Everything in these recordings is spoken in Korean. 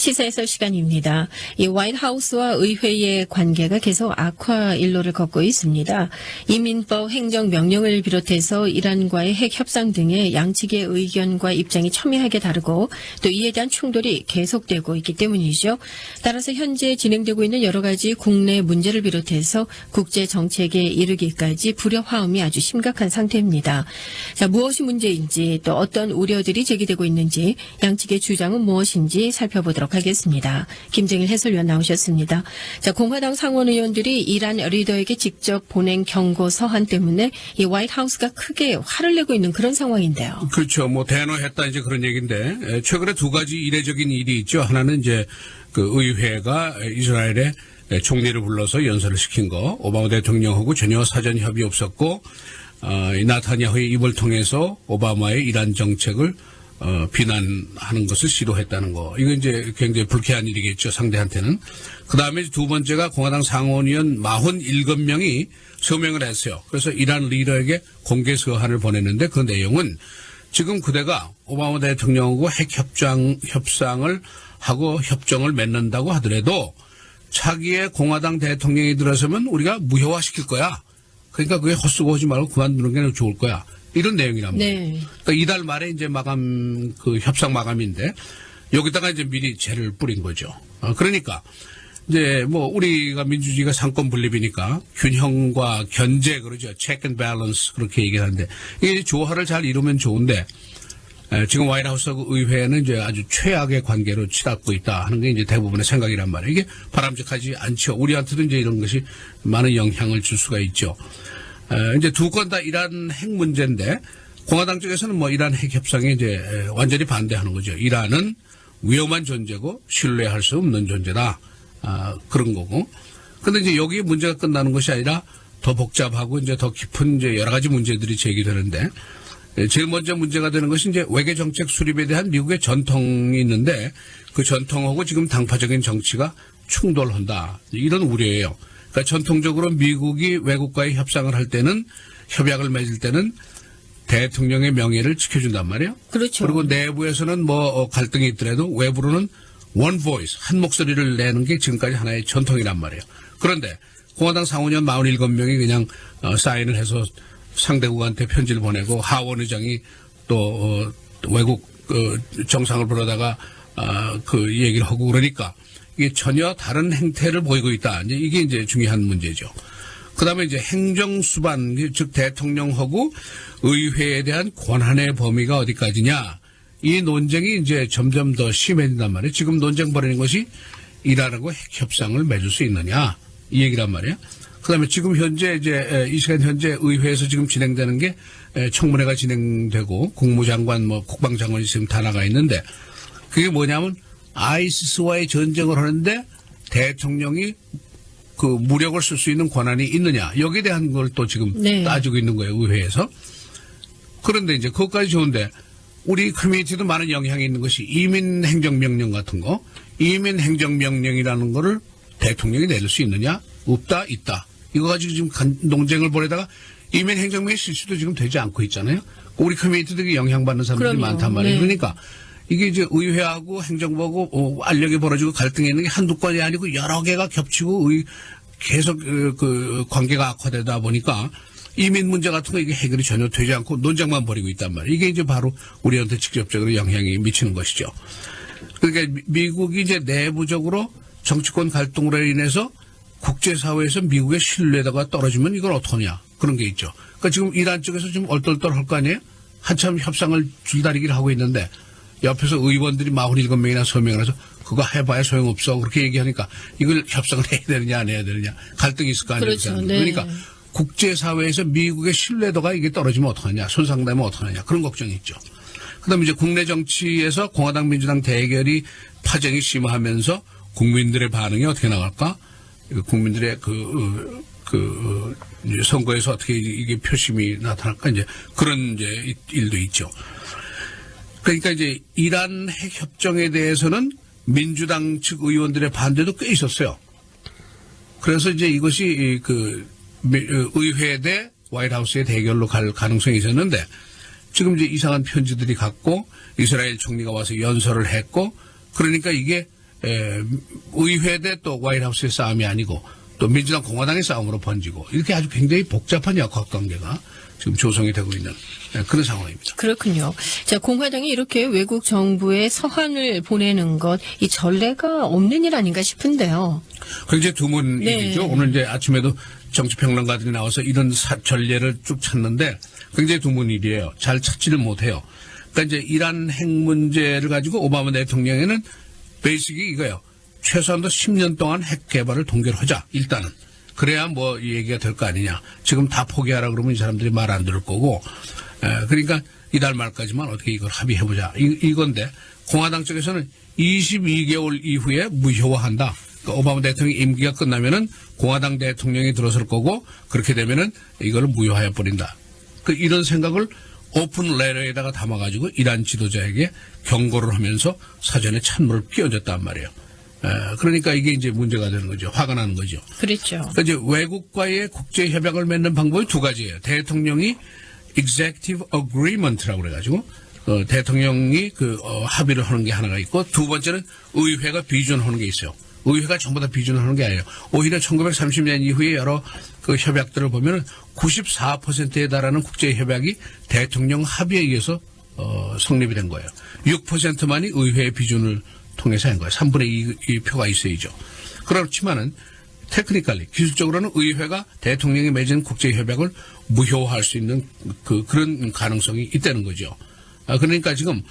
시사해설 시간입니다. 이 화이트하우스와 의회의 관계가 계속 악화 일로를 걷고 있습니다. 이민법 행정명령을 비롯해서 이란과의 핵 협상 등의 양측의 의견과 입장이 첨예하게 다르고 또 이에 대한 충돌이 계속되고 있기 때문이죠. 따라서 현재 진행되고 있는 여러 가지 국내 문제를 비롯해서 국제 정책에 이르기까지 불협화음이 아주 심각한 상태입니다. 자, 무엇이 문제인지 또 어떤 우려들이 제기되고 있는지 양측의 주장은 무엇인지 살펴보도록 하겠습니다. 김정일 해설위원 나오셨습니다. 자, 공화당 상원 의원들이 이란 리더에게 직접 보낸 경고 서한 때문에 이 화이트하우스가 크게 화를 내고 있는 그런 상황인데요. 그렇죠. 뭐 대노했다 이제 그런 얘기인데 최근에 두 가지 이례적인 일이 있죠. 하나는 이제 그 의회가 이스라엘의 총리를 불러서 연설을 시킨 거, 오바마 대통령하고 전혀 사전 협의 없었고 이 나타냐후의 입을 통해서 오바마의 이란 정책을 비난하는 것을 시도했다는 거. 이거 이제 굉장히 불쾌한 일이겠죠, 상대한테는. 그 다음에 두 번째가 공화당 상원의원 47명이 서명을 했어요. 그래서 이란 리더에게 공개 서한을 보냈는데 그 내용은 지금 그대가 오바마 대통령하고 핵 협상을 하고 협정을 맺는다고 하더라도 차기의 공화당 대통령이 들어서면 우리가 무효화시킬 거야. 그러니까 그게 헛수고 하지 말고 그만두는 게 좋을 거야. 이런 내용이란 말이에요. 네. 그러니까 이달 말에 이제 마감, 그 협상 마감인데 여기다가 이제 미리 재를 뿌린 거죠. 그러니까 이제 뭐 우리가 민주주의가 상권 분립이니까 균형과 견제 그러죠. check and balance 그렇게 얘기하는데 이게 조화를 잘 이루면 좋은데 지금 화이트하우스하고 의회는 이제 아주 최악의 관계로 치닫고 있다 하는 게 이제 대부분의 생각이란 말이에요. 이게 바람직하지 않죠. 우리한테도 이제 이런 것이 많은 영향을 줄 수가 있죠. 이제 두 건 다 이란 핵 문제인데 공화당 쪽에서는 뭐 이란 핵 협상에 이제 완전히 반대하는 거죠. 이란은 위험한 존재고 신뢰할 수 없는 존재다. 그런 거고. 근데 이제 여기 문제가 끝나는 것이 아니라 더 복잡하고 이제 더 깊은 이제 여러 가지 문제들이 제기되는데 제일 먼저 문제가 되는 것이 이제 외교 정책 수립에 대한 미국의 전통이 있는데 그 전통하고 지금 당파적인 정치가 충돌한다. 이런 우려예요. 그러니까 전통적으로 미국이 외국과의 협상을 할 때는 협약을 맺을 때는 대통령의 명예를 지켜준단 말이에요. 그렇죠. 그리고 내부에서는 뭐 갈등이 있더라도 외부로는 one voice, 한 목소리를 내는 게 지금까지 하나의 전통이란 말이에요. 그런데 공화당 상원의원 47명이 그냥 사인을 해서 상대국한테 편지를 보내고 하원 의장이 또 외국 정상을 부르다가 그 얘기를 하고 그러니까 이게 전혀 다른 행태를 보이고 있다. 이게 이제 중요한 문제죠. 그다음에 이제 행정수반 즉 대통령하고 의회에 대한 권한의 범위가 어디까지냐 이 논쟁이 이제 점점 더 심해진단 말이에요. 지금 논쟁 벌이는 것이 이란하고 핵 협상을 맺을 수 있느냐 이 얘기란 말이에요. 그다음에 지금 현재 이제 이 시간 현재 의회에서 지금 진행되는 게 청문회가 진행되고 국무장관 뭐 국방장관이 지금 다 나가 있는데 그게 뭐냐면 아이시스와의 전쟁을 하는데 대통령이 그 무력을 쓸 수 있는 권한이 있느냐 여기에 대한 걸 또 지금 네. 따지고 있는 거예요 의회에서. 그런데 이제 그것까지 좋은데 우리 커뮤니티도 많은 영향이 있는 것이 이민 행정명령 같은 거 이민 행정명령이라는 거를 대통령이 내릴 수 있느냐 없다 있다 이거 가지고 지금 논쟁을 벌이다가 이민 행정명령 실시도 지금 되지 않고 있잖아요. 우리 커뮤니티들이 영향받는 사람들이 그럼요. 많단 말이에요. 네. 그러니까 이게 이제 의회하고 행정부하고 알력이 벌어지고 갈등이 있는 게 한두 건이 아니고 여러 개가 겹치고 계속 그 관계가 악화되다 보니까 이민 문제 같은 거 이게 해결이 전혀 되지 않고 논쟁만 벌이고 있단 말이에요. 이게 이제 바로 우리한테 직접적으로 영향이 미치는 것이죠. 그러니까 미국이 이제 내부적으로 정치권 갈등으로 인해서 국제사회에서 미국의 신뢰도가 떨어지면 이걸 어떡하냐 그런 게 있죠. 그러니까 지금 이란 쪽에서 지금 얼떨떨할 거 아니에요. 한참 협상을 줄다리기를 하고 있는데 옆에서 의원들이 47명이나 서명을 해서 그거 해봐야 소용없어 그렇게 얘기하니까 이걸 협상을 해야 되느냐 안 해야 되느냐 갈등이 있을 거 아니에요. 그렇죠. 네. 그러니까 국제사회에서 미국의 신뢰도가 이게 떨어지면 어떡하냐 손상되면 어떡하냐 그런 걱정이 있죠. 그다음에 이제 국내 정치에서 공화당 민주당 대결이 파장이 심화하면서 국민들의 반응이 어떻게 나갈까? 국민들의 선거에서 어떻게 이게 표심이 나타날까? 이제 그런 이제 일도 있죠. 그러니까 이제 이란 핵 협정에 대해서는 민주당 측 의원들의 반대도 꽤 있었어요. 그래서 이제 이것이 그 의회 대 화이트하우스의 대결로 갈 가능성이 있었는데 지금 이제 이상한 편지들이 갔고 이스라엘 총리가 와서 연설을 했고 그러니까 이게 의회 대 또 화이트하우스의 싸움이 아니고 또 민주당 공화당의 싸움으로 번지고 이렇게 아주 굉장히 복잡한 역학관계가 지금 조성이 되고 있는 그런 상황입니다. 그렇군요. 자, 공화당이 이렇게 외국 정부에 서한을 보내는 것, 이 전례가 없는 일 아닌가 싶은데요. 굉장히 드문 네. 일이죠. 오늘 이제 아침에도 정치평론가들이 나와서 이런 전례를 쭉 찾는데 굉장히 드문 일이에요. 잘 찾지를 못해요. 그러니까 이제 이란 핵 문제를 가지고 오바마 대통령에는 베이직이 이거예요. 최소한도 10년 동안 핵 개발을 동결하자. 일단은. 그래야 뭐 이 얘기가 될 거 아니냐. 지금 다 포기하라 그러면 이 사람들이 말 안 들을 거고. 그러니까 이달 말까지만 어떻게 이걸 합의해보자. 이건데 공화당 쪽에서는 22개월 이후에 무효화한다. 그러니까 오바마 대통령 임기가 끝나면은 공화당 대통령이 들어설 거고 그렇게 되면은 이걸 무효화해 버린다. 이런 생각을 오픈 레터에다가 담아가지고 이란 지도자에게 경고를 하면서 사전에 찬물을 끼얹었단 말이에요. 그러니까 이게 이제 문제가 되는 거죠. 화가 나는 거죠. 그렇죠. 그러니까 이제 외국과의 국제 협약을 맺는 방법이 두 가지예요. 대통령이 executive agreement라고 그래가지고 대통령이 합의를 하는 게 하나가 있고 두 번째는 의회가 비준하는 게 있어요. 의회가 전부 다 비준하는 게 아니에요. 오히려 1930년 이후에 여러 그 협약들을 보면은 94%에 달하는 국제 협약이 대통령 합의에 의해서 성립이 된 거예요. 6%만이 의회의 비준을 통해서 한 거예요. 3분의 2 표가 있어야죠. 그렇지만은 테크니컬리 기술적으로는 의회가 대통령이 맺은 국제 협약을 무효화할 수 있는 그런 가능성이 있다는 거죠. 그러니까 지금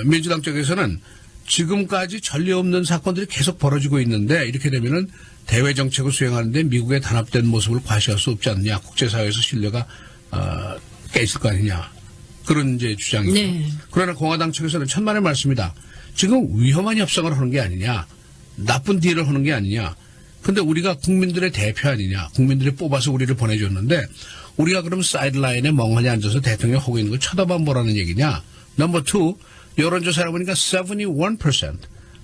민주당 쪽에서는 지금까지 전례 없는 사건들이 계속 벌어지고 있는데 이렇게 되면은 대외 정책을 수행하는데 미국의 단합된 모습을 과시할 수 없지 않느냐. 국제사회에서 신뢰가 깨질 거 아니냐. 그런 이제 주장이죠. 네. 그러나 공화당 측에서는 천만의 말씀이다. 지금 위험한 협상을 하는 게 아니냐. 나쁜 딜을 하는 게 아니냐. 근데 우리가 국민들의 대표 아니냐. 국민들이 뽑아서 우리를 보내줬는데 우리가 그럼 사이드라인에 멍하니 앉아서 대통령 하고 있는 걸 쳐다만 보라는 얘기냐. 넘버 2. 여론조사를 해보니까 71%,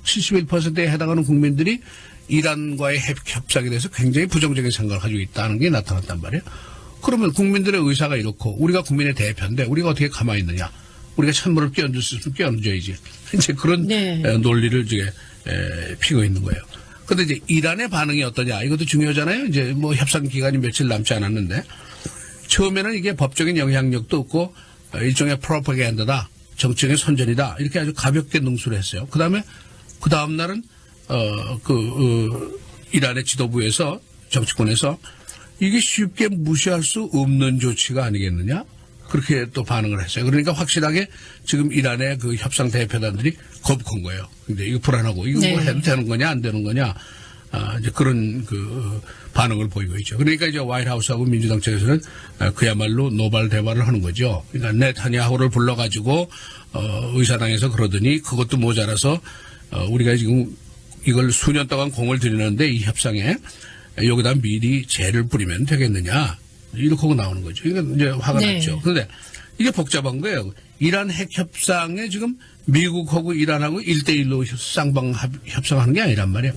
71%에 해당하는 국민들이 이란과의 협상에 대해서 굉장히 부정적인 생각을 가지고 있다는 게 나타났단 말이에요. 그러면 국민들의 의사가 이렇고 우리가 국민의 대표인데 우리가 어떻게 가만히 있느냐. 우리가 찬물을 끼얹을 수 있으면 끼얹어야지. 이제 그런 네. 논리를 이제 피고 있는 거예요. 근데 이제 이란의 반응이 어떠냐. 이것도 중요하잖아요. 이제 뭐 협상 기간이 며칠 남지 않았는데 처음에는 이게 법적인 영향력도 없고 일종의 프로파간다다. 정치적인 선전이다. 이렇게 아주 가볍게 능수를 했어요. 그 다음 날은, 이란의 지도부에서, 정치권에서 이게 쉽게 무시할 수 없는 조치가 아니겠느냐? 그렇게 또 반응을 했어요. 그러니까 확실하게 지금 이란의 그 협상 대표단들이 거북한 거예요. 근데 이거 불안하고, 이거 뭐 해도 되는 거냐, 안 되는 거냐? 이제 그런 반응을 보이고 있죠. 그러니까 이제 화이트하우스하고 민주당 측에서는 그야말로 노발 대화를 하는 거죠. 그러니까 네타냐후를 불러가지고 의사당에서 그러더니 그것도 모자라서 우리가 지금 이걸 수년 동안 공을 들이는데 이 협상에 여기다 미리 재를 뿌리면 되겠느냐 이렇게 하고 나오는 거죠. 이게 이제 화가 네. 났죠. 그런데 이게 복잡한 거예요. 이란 핵 협상에 지금 미국하고 이란하고 1대1로 쌍방 협상하는 게 아니란 말이에요.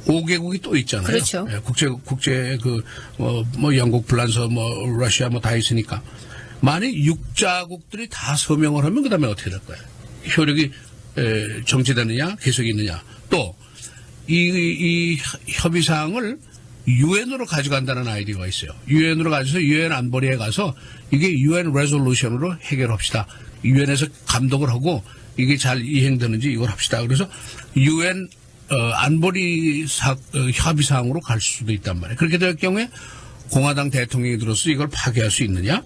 5개국이 또 있잖아요. 그렇죠. 예, 국제 영국, 프랑스, 러시아 다 있으니까. 만약 6자국들이 다 서명을 하면 그다음에 어떻게 될 거예요? 효력이 정지되느냐, 계속이 있느냐. 또 이 협의사항을 유엔으로 가져간다는 아이디어가 있어요. 유엔으로 가져서 유엔 안보리에 가서 이게 유엔 레졸루션으로 해결합시다. 유엔에서 감독을 하고 이게 잘 이행되는지 이걸 합시다. 그래서 유엔 안보리 협의사항으로 갈 수도 있단 말이에요. 그렇게 될 경우에 공화당 대통령이 들어서 이걸 파괴할 수 있느냐?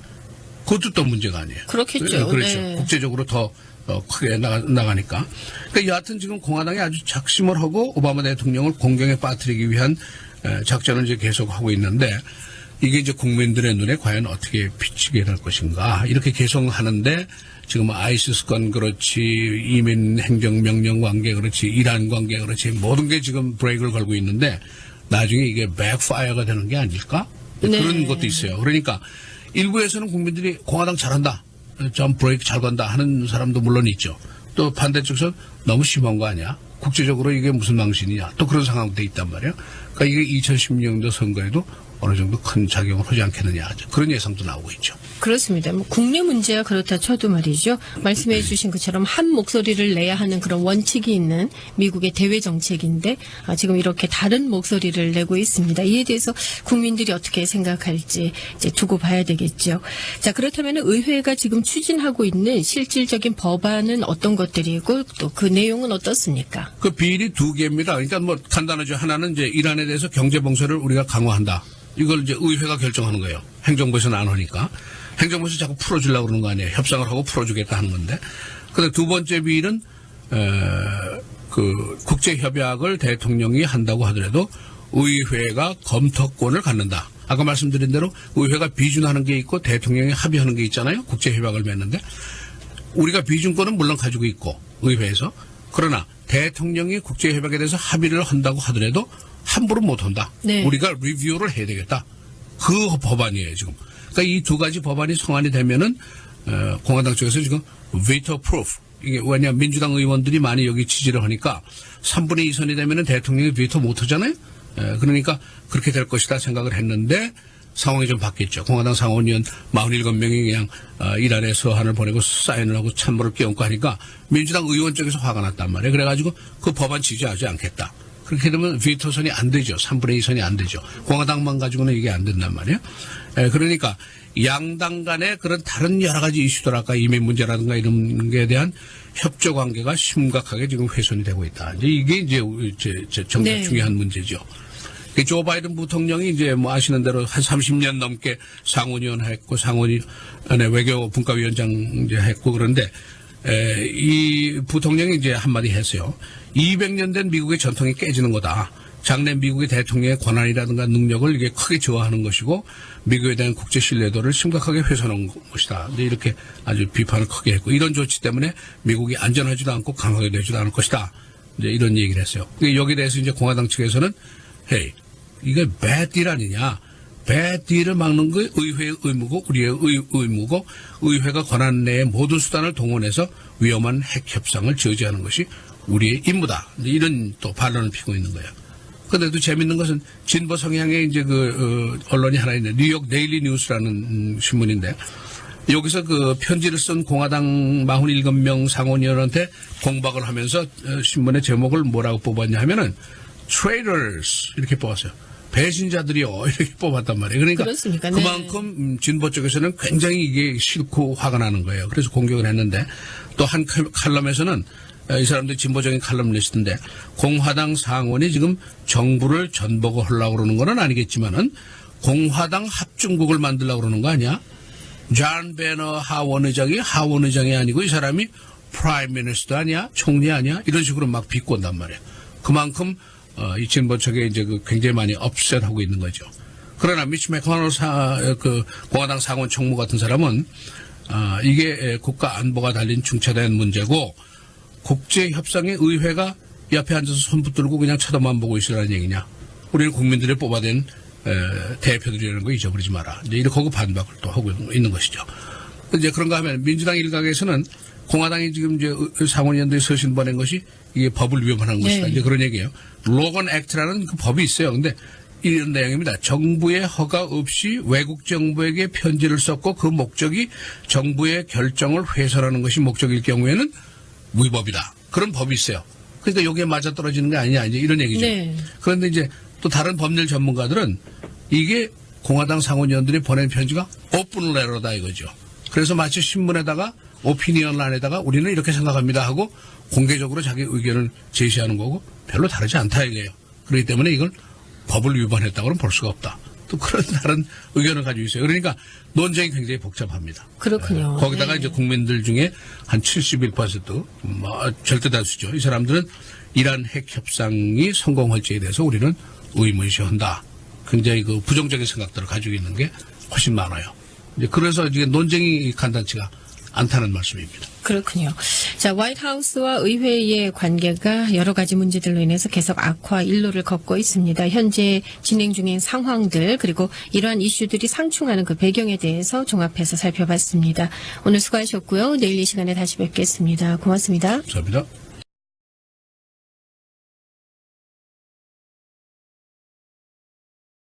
그것도 또 문제가 아니에요. 그렇겠죠. 그렇죠. 네. 국제적으로 더 크게 나가니까. 그러니까 여하튼 지금 공화당이 아주 작심을 하고 오바마 대통령을 공경에 빠뜨리기 위한 작전을 이제 계속하고 있는데 이게 이제 국민들의 눈에 과연 어떻게 비치게 될 것인가. 이렇게 계속하는데 지금 아이시스 건 그렇지, 이민 행정명령 관계 그렇지, 이란 관계 그렇지, 모든 게 지금 브레이크를 걸고 있는데 나중에 이게 백파이어가 되는 게 아닐까? 네. 그런 것도 있어요. 그러니까 일부에서는 국민들이 공화당 잘한다, 좀 브레이크 잘 건다 하는 사람도 물론 있죠. 또 반대쪽에서 너무 심한 거 아니야? 국제적으로 이게 무슨 망신이냐? 또 그런 상황도 있단 말이에요. 그러니까 이게 2016년도 선거에도 어느 정도 큰 작용을 하지 않겠느냐 그런 예상도 나오고 있죠. 그렇습니다. 뭐 국내 문제가 그렇다 쳐도 말이죠. 말씀해 주신 것처럼 한 목소리를 내야 하는 그런 원칙이 있는 미국의 대외 정책인데 지금 이렇게 다른 목소리를 내고 있습니다. 이에 대해서 국민들이 어떻게 생각할지 이제 두고 봐야 되겠죠. 자, 그렇다면 의회가 지금 추진하고 있는 실질적인 법안은 어떤 것들이고 또 그 내용은 어떻습니까? 그 비일이 두 개입니다. 그러니까 뭐 간단하죠. 하나는 이제 이란에 대해서 경제 봉쇄를 우리가 강화한다. 이걸 이제 의회가 결정하는 거예요. 행정부에서는 안 하니까. 행정부에서 자꾸 풀어주려고 그러는 거 아니에요. 협상을 하고 풀어주겠다 하는 건데. 근데 두 번째 비일은 그 국제협약을 대통령이 한다고 하더라도 의회가 검토권을 갖는다. 아까 말씀드린 대로 의회가 비준하는 게 있고 대통령이 합의하는 게 있잖아요. 국제협약을 맺는데. 우리가 비준권은 물론 가지고 있고 의회에서. 그러나 대통령이 국제협약에 대해서 합의를 한다고 하더라도 함부로 못한다. 네. 우리가 리뷰를 해야 되겠다. 그 법안이에요 지금. 그러니까 이 두 가지 법안이 성안이 되면은 공화당 쪽에서 지금 veto proof. 이게 왜냐 민주당 의원들이 많이 여기 지지를 하니까 3분의 2선이 되면은 대통령이 veto 못 하잖아요. 그러니까 그렇게 될 것이다 생각을 했는데 상황이 좀 바뀌었죠. 공화당 상원의원 47명이 그냥 이란에 서한을 보내고 사인을 하고 찬물을 끼얹고 하니까 민주당 의원 쪽에서 화가 났단 말이에요. 그래가지고 그 법안 지지하지 않겠다. 그렇게 되면 비토선이 안 되죠. 3분의 2선이 안 되죠. 공화당만 가지고는 이게 안 된단 말이에요. 그러니까 양당 간의 그런 다른 여러 가지 이슈들 아까 이민 문제라든가 이런 게 대한 협조 관계가 심각하게 지금 훼손이 되고 있다. 이게 이제 정작 네. 중요한 문제죠. 조 바이든 부통령이 이제 뭐 아시는 대로 한 30년 넘게 상원의원 했고 상원의원의 외교 분과위원장 이제 했고 그런데 이 부통령이 이제 한마디 했어요. 200년 된 미국의 전통이 깨지는 거다. 장래 미국의 대통령의 권한이라든가 능력을 이게 크게 저하하는 것이고 미국에 대한 국제 신뢰도를 심각하게 훼손한 것이다. 이렇게 아주 비판을 크게 했고 이런 조치 때문에 미국이 안전하지도 않고 강하게 되지도 않을 것이다. 이제 이런 얘기를 했어요. 여기에 대해서 이제 공화당 측에서는 헤이 이게 bad deal 아니냐. bad deal을 막는 게 의회의 의무고 우리의 의무고 의회가 권한 내의 모든 수단을 동원해서 위험한 핵 협상을 저지하는 것이 우리의 임무다. 이런 또 반론을 피고 있는 거예요. 그런데도 재밌는 것은 진보 성향의 이제 언론이 하나 있는데 뉴욕 데일리 뉴스라는 신문인데 여기서 그 편지를 쓴 공화당 47명 상원의원한테 공박을 하면서 신문의 제목을 뭐라고 뽑았냐 하면은 traitors 이렇게 뽑았어요. 배신자들이요 이렇게 뽑았단 말이에요. 그러니까 그렇습니까? 네. 그만큼 진보 쪽에서는 굉장히 이게 싫고 화가 나는 거예요. 그래서 공격을 했는데 또 한 칼럼에서는 이 사람들이 진보적인 칼럼니스트인데 공화당 상원이 지금 정부를 전복을 하려고 그러는 건 아니겠지만은 공화당 합중국을 만들려고 그러는 거 아니야? 존 베너 하원 의장이 아니고 이 사람이 프라임 미니스터 아니야? 총리 아니야? 이런 식으로 막 비꼰단 말이에요. 그만큼 이 진보 쪽에 이제 굉장히 많이 업셋하고 있는 거죠. 그러나 미치 맥코넬 공화당 상원 총무 같은 사람은 이게 국가 안보가 달린 중차대한 문제고 국제 협상의 의회가 옆에 앉아서 손 붙들고 그냥 쳐다만 보고 있으라는 얘기냐. 우리는 국민들이 뽑아낸 대표들이라는 거 잊어버리지 마라. 이제 이렇게 하고 반박을 또 하고 있는 것이죠. 이제 그런가 하면 민주당 일각에서는 공화당이 지금 이제 상원의원들이 서신 보낸 것이 이게 법을 위반한 것이다. 네. 이제 그런 얘기예요. 로건 액트라는 그 법이 있어요. 근데 이런 내용입니다. 정부의 허가 없이 외국 정부에게 편지를 썼고 그 목적이 정부의 결정을 훼손하는 것이 목적일 경우에는 위법이다. 그런 법이 있어요. 그러니까 여기에 맞아떨어지는 게 아니냐 이제 이런 얘기죠. 네. 그런데 이제 또 다른 법률 전문가들은 이게 공화당 상원의원들이 보낸 편지가 오픈 레터다 이거죠. 그래서 마치 신문에다가 오피니언란에다가 우리는 이렇게 생각합니다 하고 공개적으로 자기 의견을 제시하는 거고 별로 다르지 않다 이거예요. 그렇기 때문에 이걸 법을 위반했다고는 볼 수가 없다. 또 그런 다른 의견을 가지고 있어요. 그러니까 논쟁이 굉장히 복잡합니다. 그렇군요. 거기다가 네. 이제 국민들 중에 한 71%, 절대 다수죠. 이 사람들은 이란 핵 협상이 성공할지에 대해서 우리는 의문시한다. 굉장히 그 부정적인 생각들을 가지고 있는 게 훨씬 많아요. 이제 그래서 이제 논쟁이 간단치가 않다는 말씀입니다. 그렇군요. 자, 화이트하우스와 의회의 관계가 여러 가지 문제들로 인해서 계속 악화 일로를 걷고 있습니다. 현재 진행 중인 상황들 그리고 이러한 이슈들이 상충하는 그 배경에 대해서 종합해서 살펴봤습니다. 오늘 수고하셨고요. 내일 이 시간에 다시 뵙겠습니다. 고맙습니다. 감사합니다.